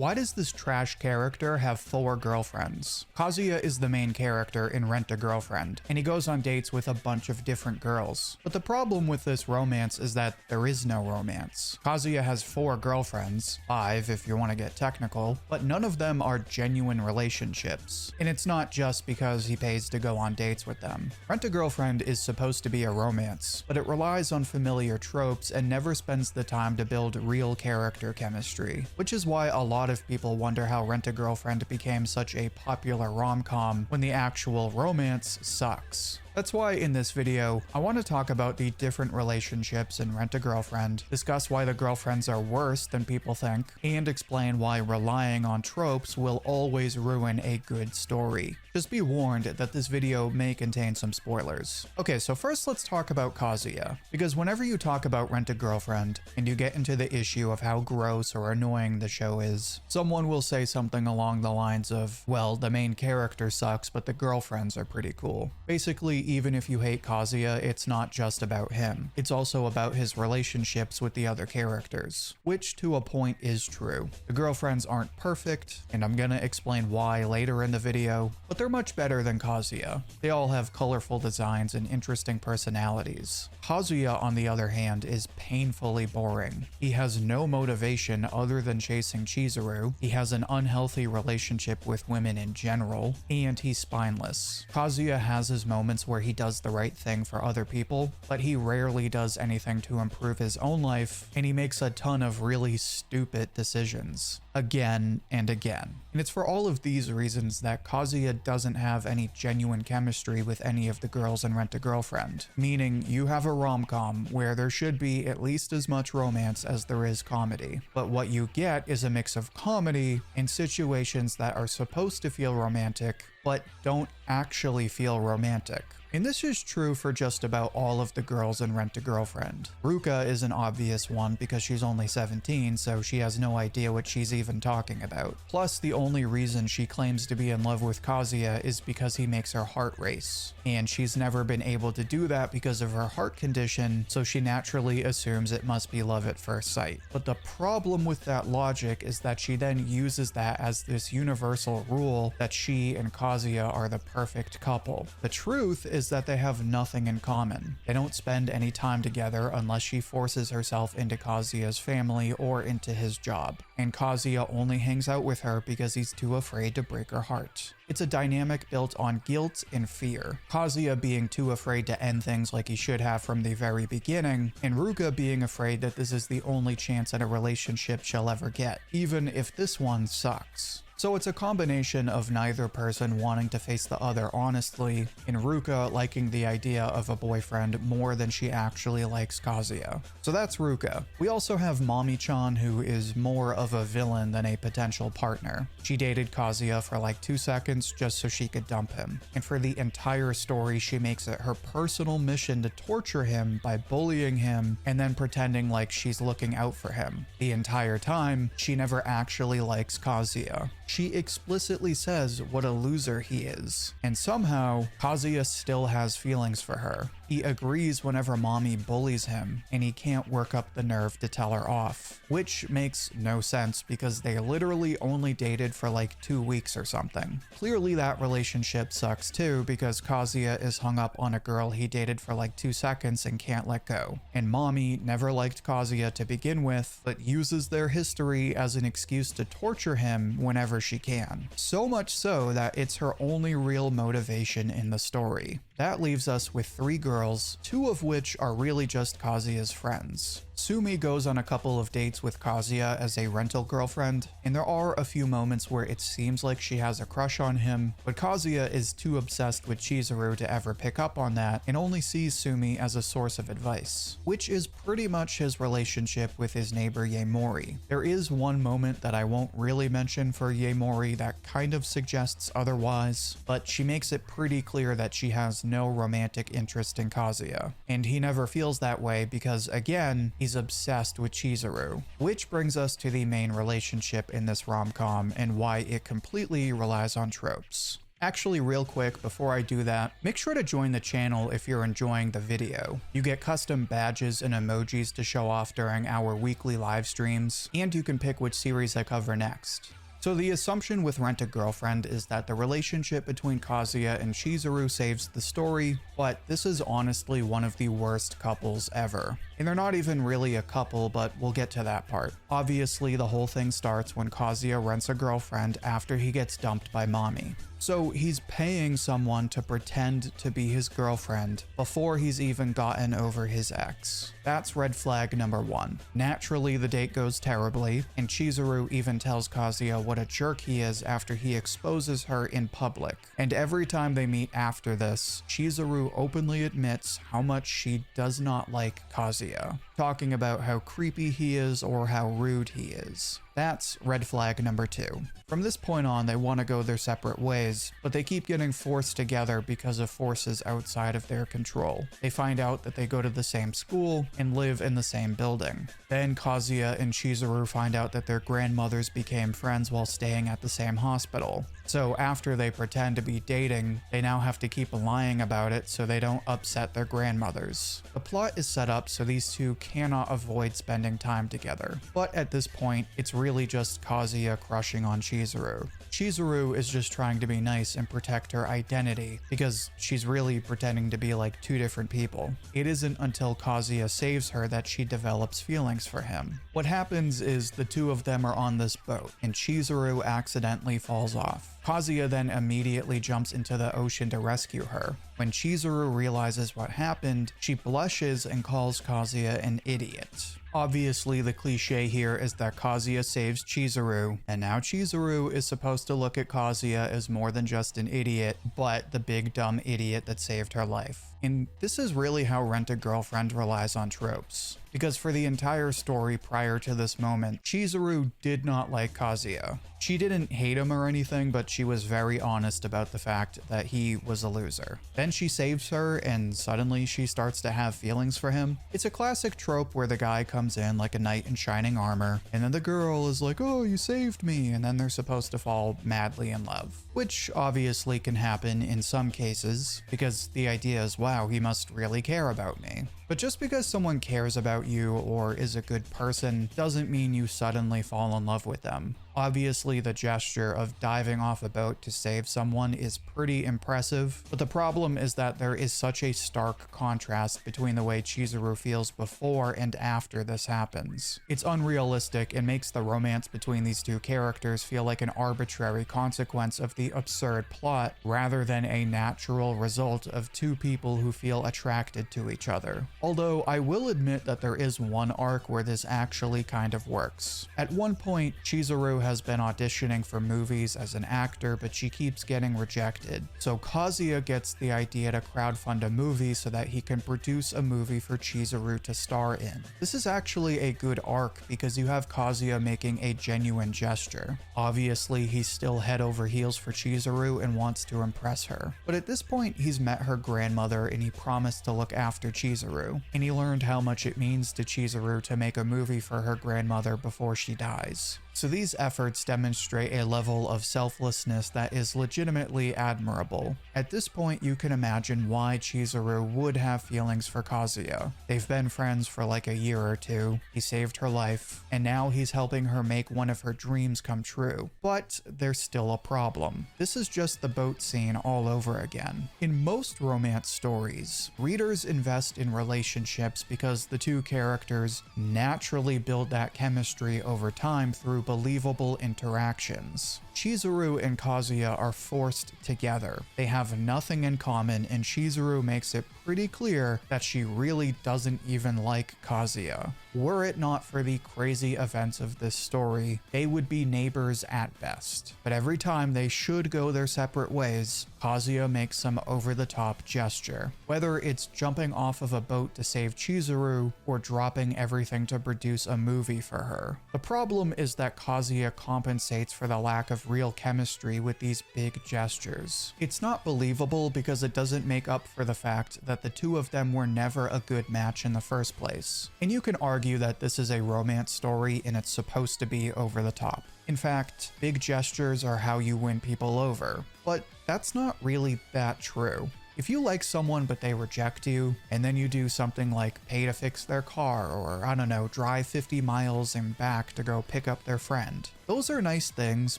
Why does this trash character have 4 girlfriends? Kazuya is the main character in Rent-a-Girlfriend, and he goes on dates with a bunch of different girls. But the problem with this romance is that there is no romance. Kazuya has 4 girlfriends, 5 if you want to get technical, but none of them are genuine relationships. And it's not just because he pays to go on dates with them. Rent-a-Girlfriend is supposed to be a romance, but it relies on familiar tropes and never spends the time to build real character chemistry, which is why a lot of people wonder how Rent-a-Girlfriend became such a popular rom-com when the actual romance sucks. That's why in this video, I want to talk about the different relationships in Rent-a-Girlfriend, discuss why the girlfriends are worse than people think, and explain why relying on tropes will always ruin a good story. Just be warned that this video may contain some spoilers. Okay, so first let's talk about Kazuya, because whenever you talk about Rent-a-Girlfriend and you get into the issue of how gross or annoying the show is, someone will say something along the lines of, well, the main character sucks, but the girlfriends are pretty cool. Basically, even if you hate Kazuya, it's not just about him. It's also about his relationships with the other characters, which to a point is true. The girlfriends aren't perfect, and I'm gonna explain why later in the video, but they're much better than Kazuya. They all have colorful designs and interesting personalities. Kazuya, on the other hand, is painfully boring. He has no motivation other than chasing Chizuru, he has an unhealthy relationship with women in general, and he's spineless. Kazuya has his moments where he does the right thing for other people, but he rarely does anything to improve his own life, and he makes a ton of really stupid decisions. Again and again. And it's for all of these reasons that Kazuya doesn't have any genuine chemistry with any of the girls in Rent-a-Girlfriend. Meaning, you have a rom-com where there should be at least as much romance as there is comedy. But what you get is a mix of comedy and situations that are supposed to feel romantic, but don't actually feel romantic. And this is true for just about all of the girls in Rent-a-Girlfriend. Ruka is an obvious one because she's only 17, so she has no idea what she's even talking about. Plus, the only reason she claims to be in love with Kazuya is because he makes her heart race. And she's never been able to do that because of her heart condition, so she naturally assumes it must be love at first sight. But the problem with that logic is that she then uses that as this universal rule that she and Kazuya are the perfect couple. The truth is that they have nothing in common. They don't spend any time together unless she forces herself into Kazuya's family or into his job. And Kazuya only hangs out with her because he's too afraid to break her heart. It's a dynamic built on guilt and fear. Kazuya being too afraid to end things like he should have from the very beginning, and Ruka being afraid that this is the only chance at a relationship she'll ever get, even if this one sucks. So it's a combination of neither person wanting to face the other honestly, and Ruka liking the idea of a boyfriend more than she actually likes Kazuya. So that's Ruka. We also have Mommy-chan, who is more of a villain than a potential partner. She dated Kazuya for like 2 seconds just so she could dump him. And for the entire story, she makes it her personal mission to torture him by bullying him and then pretending like she's looking out for him. The entire time, she never actually likes Kazuya. She explicitly says what a loser he is. And somehow, Kazuya still has feelings for her. He agrees whenever Mommy bullies him, and he can't work up the nerve to tell her off. Which makes no sense because they literally only dated for like 2 weeks or something. Clearly that relationship sucks too because Kazuya is hung up on a girl he dated for like 2 seconds and can't let go. And Mommy never liked Kazuya to begin with, but uses their history as an excuse to torture him whenever she can. So much so that it's her only real motivation in the story. That leaves us with 3 girls, 2 of which are really just Kazuya's friends. Sumi goes on a couple of dates with Kazuya as a rental girlfriend, and there are a few moments where it seems like she has a crush on him, but Kazuya is too obsessed with Chizuru to ever pick up on that and only sees Sumi as a source of advice, which is pretty much his relationship with his neighbor Yaemori. There is one moment that I won't really mention for Yaemori that kind of suggests otherwise, but she makes it pretty clear that she has no romantic interest in Kazuya, and he never feels that way because, again, he's obsessed with Chizuru. Which brings us to the main relationship in this rom-com and why it completely relies on tropes. Actually, real quick, before I do that, make sure to join the channel if you're enjoying the video. You get custom badges and emojis to show off during our weekly live streams, and you can pick which series I cover next. So the assumption with Rent a Girlfriend is that the relationship between Kazuya and Chizuru saves the story, but this is honestly one of the worst couples ever. And they're not even really a couple, but we'll get to that part. Obviously, the whole thing starts when Kazuya rents a girlfriend after he gets dumped by mommy. So he's paying someone to pretend to be his girlfriend before he's even gotten over his ex. That's red flag number 1. Naturally, the date goes terribly, and Chizuru even tells Kazuya what a jerk he is after he exposes her in public. And every time they meet after this, Chizuru openly admits how much she does not like Kazuya, talking about how creepy he is or how rude he is. That's red flag number 2. From this point on, they want to go their separate ways, but they keep getting forced together because of forces outside of their control. They find out that they go to the same school and live in the same building. Then Kazuya and Chizuru find out that their grandmothers became friends while staying at the same hospital. So after they pretend to be dating, they now have to keep lying about it so they don't upset their grandmothers. The plot is set up so these two cannot avoid spending time together. But at this point, it's really just Kazuya crushing on Chizuru. Chizuru is just trying to be nice and protect her identity because she's really pretending to be like two different people. It isn't until Kazuya saves her that she develops feelings for him. What happens is the two of them are on this boat and Chizuru accidentally falls off. Kazuya then immediately jumps into the ocean to rescue her. When Chizuru realizes what happened, she blushes and calls Kazuya an idiot. Obviously, the cliche here is that Kazuya saves Chizuru, and now Chizuru is supposed to look at Kazuya as more than just an idiot, but the big dumb idiot that saved her life. And this is really how Rent a Girlfriend relies on tropes. Because for the entire story prior to this moment, Chizuru did not like Kazuya. She didn't hate him or anything, but she was very honest about the fact that he was a loser. Then she saves her, and suddenly she starts to have feelings for him. It's a classic trope where the guy comes in like a knight in shining armor, and then the girl is like, "Oh, you saved me," and then they're supposed to fall madly in love. Which obviously can happen in some cases, because the idea is, wow, he must really care about me. But just because someone cares about you or is a good person doesn't mean you suddenly fall in love with them. Obviously, the gesture of diving off a boat to save someone is pretty impressive, but the problem is that there is such a stark contrast between the way Chizuru feels before and after this happens. It's unrealistic and makes the romance between these two characters feel like an arbitrary consequence of the absurd plot rather than a natural result of two people who feel attracted to each other. Although I will admit that there is one arc where this actually kind of works. At one point, Chizuru has been auditioning for movies as an actor, but she keeps getting rejected. So Kazuya gets the idea to crowdfund a movie so that he can produce a movie for Chizuru to star in. This is actually a good arc because you have Kazuya making a genuine gesture. Obviously, he's still head over heels for Chizuru and wants to impress her. But at this point, he's met her grandmother and he promised to look after Chizuru. And he learned how much it means to Chizuru to make a movie for her grandmother before she dies. So these efforts demonstrate a level of selflessness that is legitimately admirable. At this point, you can imagine why Chizuru would have feelings for Kazuya. They've been friends for like a year or two, he saved her life, and now he's helping her make one of her dreams come true. But there's still a problem. This is just the boat scene all over again. In most romance stories, readers invest in relationships because the two characters naturally build that chemistry over time through believable interactions. Chizuru and Kazuya are forced together. They have nothing in common, and Chizuru makes it pretty clear that she really doesn't even like Kazuya. Were it not for the crazy events of this story, they would be neighbors at best. But every time they should go their separate ways, Kazuya makes some over-the-top gesture. Whether it's jumping off of a boat to save Chizuru or dropping everything to produce a movie for her. The problem is that Kazuya compensates for the lack of real chemistry with these big gestures. It's not believable because it doesn't make up for the fact that the two of them were never a good match in the first place. And you can argue argue that this is a romance story and it's supposed to be over the top. In fact, big gestures are how you win people over. But that's not really that true. If you like someone but they reject you, and then you do something like pay to fix their car or, I don't know, drive 50 miles and back to go pick up their friend, those are nice things,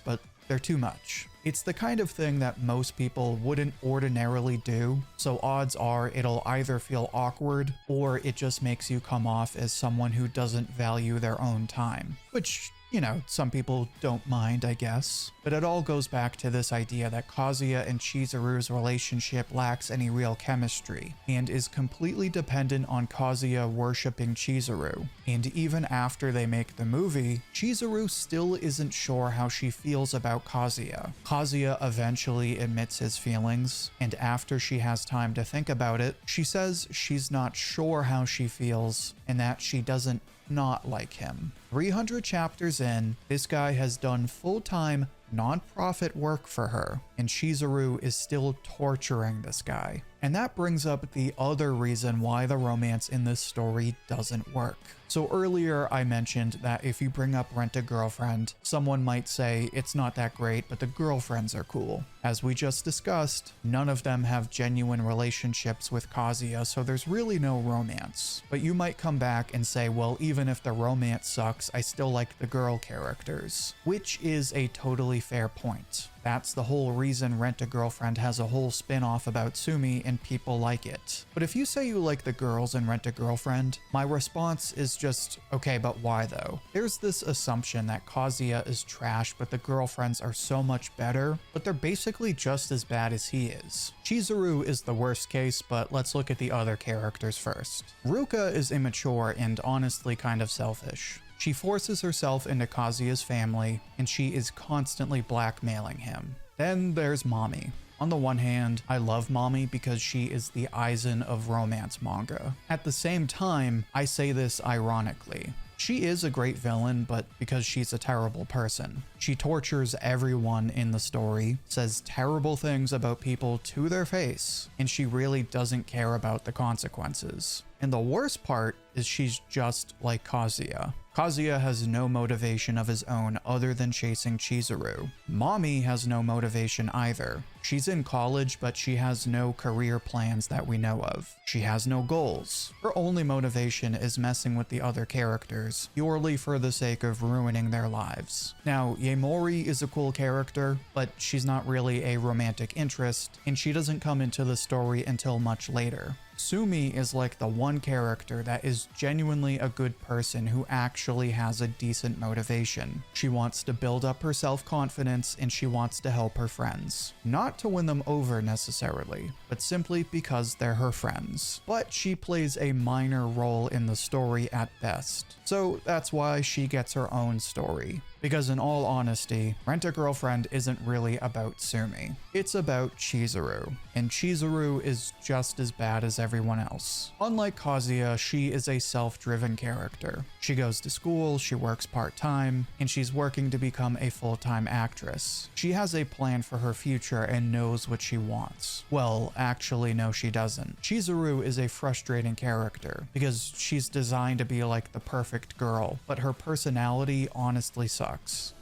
but they're too much. It's the kind of thing that most people wouldn't ordinarily do, so odds are it'll either feel awkward or it just makes you come off as someone who doesn't value their own time, which, you know, some people don't mind, I guess. But it all goes back to this idea that Kazuya and Chizuru's relationship lacks any real chemistry, and is completely dependent on Kazuya worshipping Chizuru. And even after they make the movie, Chizuru still isn't sure how she feels about Kazuya. Kazuya eventually admits his feelings, and after she has time to think about it, she says she's not sure how she feels, and that she doesn't not like him. 300 chapters in, this guy has done full-time, non-profit work for her, and Chizuru is still torturing this guy. And that brings up the other reason why the romance in this story doesn't work. So earlier I mentioned that if you bring up Rent-a-Girlfriend, someone might say it's not that great, but the girlfriends are cool. As we just discussed, none of them have genuine relationships with Kazuya, so there's really no romance. But you might come back and say, well, even if the romance sucks, I still like the girl characters, which is a totally fair point. That's the whole reason Rent-a-Girlfriend has a whole spin-off about Sumi and people like it. But if you say you like the girls in Rent-a-Girlfriend, my response is just, okay, but why though? There's this assumption that Kazuya is trash but the girlfriends are so much better, but they're basically just as bad as he is. Chizuru is the worst case, but let's look at the other characters first. Ruka is immature and honestly kind of selfish. She forces herself into Kazuya's family, and she is constantly blackmailing him. Then there's Mami. On the one hand, I love Mami because she is the Aizen of romance manga. At the same time, I say this ironically. She is a great villain, but because she's a terrible person. She tortures everyone in the story, says terrible things about people to their face, and she really doesn't care about the consequences. And the worst part is she's just like Kazuya. Kazuya has no motivation of his own other than chasing Chizuru. Mami has no motivation either. She's in college, but she has no career plans that we know of. She has no goals. Her only motivation is messing with the other characters, purely for the sake of ruining their lives. Now, Yaemori is a cool character, but she's not really a romantic interest, and she doesn't come into the story until much later. Sumi is like the one character that is genuinely a good person who actually has a decent motivation. She wants to build up her self-confidence and she wants to help her friends. Not to win them over necessarily, but simply because they're her friends. But she plays a minor role in the story at best. So that's why she gets her own story. Because in all honesty, Rent-a-Girlfriend isn't really about Sumi. It's about Chizuru, and Chizuru is just as bad as everyone else. Unlike Kazuya, she is a self-driven character. She goes to school, she works part-time, and she's working to become a full-time actress. She has a plan for her future and knows what she wants. Well, actually, no, she doesn't. Chizuru is a frustrating character, because she's designed to be like the perfect girl, but her personality honestly sucks.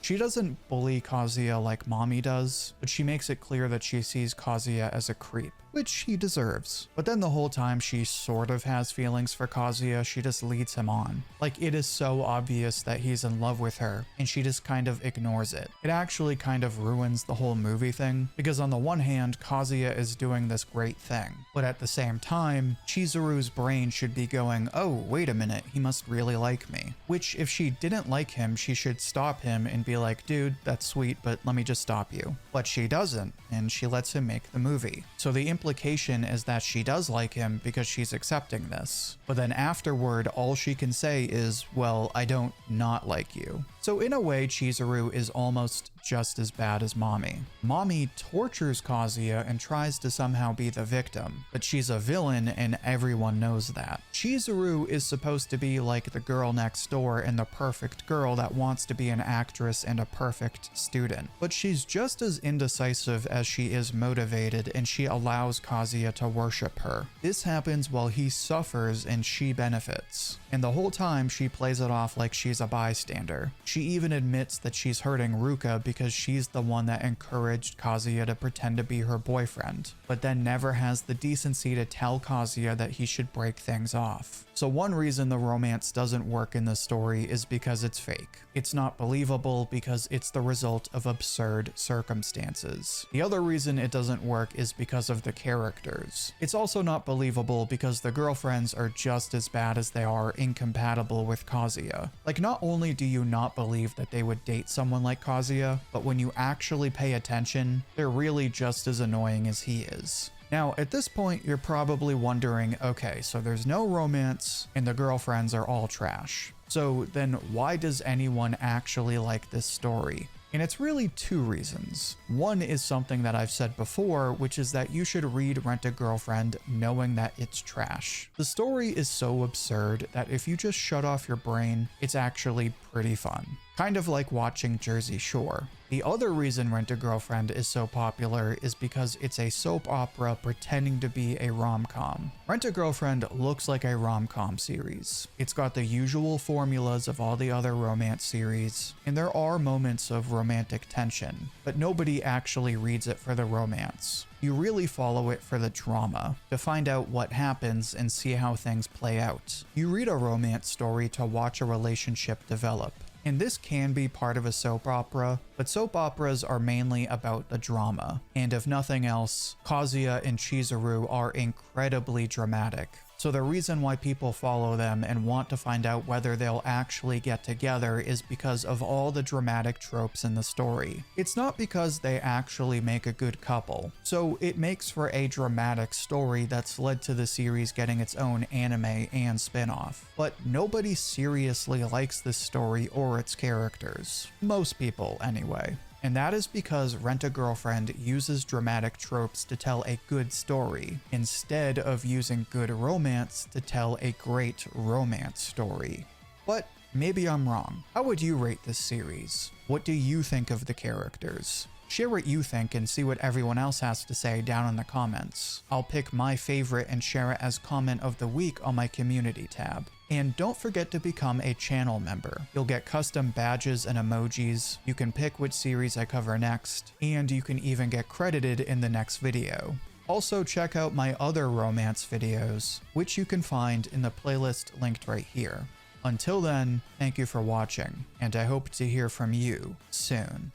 She doesn't bully Kazuya like Mami does, but she makes it clear that she sees Kazuya as a creep, which he deserves. But then the whole time she sort of has feelings for Kazuya, she just leads him on. Like, it is so obvious that he's in love with her, and she just kind of ignores it. It actually kind of ruins the whole movie thing, because on the one hand, Kazuya is doing this great thing, but at the same time, Chizuru's brain should be going, oh, wait a minute, he must really like me. Which, if she didn't like him, she should stop him and be like, dude, that's sweet, but let me just stop you. But she doesn't, and she lets him make the movie. So the implication is that she does like him because she's accepting this. But then afterward, all she can say is, well, I don't not like you. So in a way, Chizuru is almost just as bad as Mami. Mami tortures Kazuya and tries to somehow be the victim, but she's a villain and everyone knows that. Chizuru is supposed to be like the girl next door and the perfect girl that wants to be an actress and a perfect student, but she's just as indecisive as she is motivated, and she allows allows Kazuya to worship her. This happens while he suffers and she benefits. And the whole time she plays it off like she's a bystander. She even admits that she's hurting Ruka because she's the one that encouraged Kazuya to pretend to be her boyfriend, but then never has the decency to tell Kazuya that he should break things off. So one reason the romance doesn't work in this story is because it's fake. It's not believable because it's the result of absurd circumstances. The other reason it doesn't work is because of the characters. It's also not believable because the girlfriends are just as bad as they are incompatible with Kazuya. Like, not only do you not believe that they would date someone like Kazuya, but when you actually pay attention, they're really just as annoying as he is. Now, at this point, you're probably wondering, okay, so there's no romance and the girlfriends are all trash. So then why does anyone actually like this story? And it's really two reasons. One is something that I've said before, which is that you should read Rent a Girlfriend knowing that it's trash. The story is so absurd that if you just shut off your brain, it's actually pretty fun. Kind of like watching Jersey Shore. The other reason Rent a Girlfriend is so popular is because it's a soap opera pretending to be a rom-com. Rent a Girlfriend looks like a rom-com series. It's got the usual formulas of all the other romance series, and there are moments of romantic tension, but nobody actually reads it for the romance. You really follow it for the drama, to find out what happens and see how things play out. You read a romance story to watch a relationship develop. And this can be part of a soap opera, but soap operas are mainly about the drama. And if nothing else, Kazuya and Chizuru are incredibly dramatic. So the reason why people follow them and want to find out whether they'll actually get together is because of all the dramatic tropes in the story. It's not because they actually make a good couple. So it makes for a dramatic story that's led to the series getting its own anime and spin-off. But nobody seriously likes this story or its characters. Most people, anyway. And that is because Rent a Girlfriend uses dramatic tropes to tell a good story, instead of using good romance to tell a great romance story. But maybe I'm wrong. How would you rate this series? What do you think of the characters? Share what you think and see what everyone else has to say down in the comments. I'll pick my favorite and share it as comment of the week on my community tab. And don't forget to become a channel member. You'll get custom badges and emojis, you can pick which series I cover next, and you can even get credited in the next video. Also check out my other romance videos, which you can find in the playlist linked right here. Until then, thank you for watching, and I hope to hear from you soon.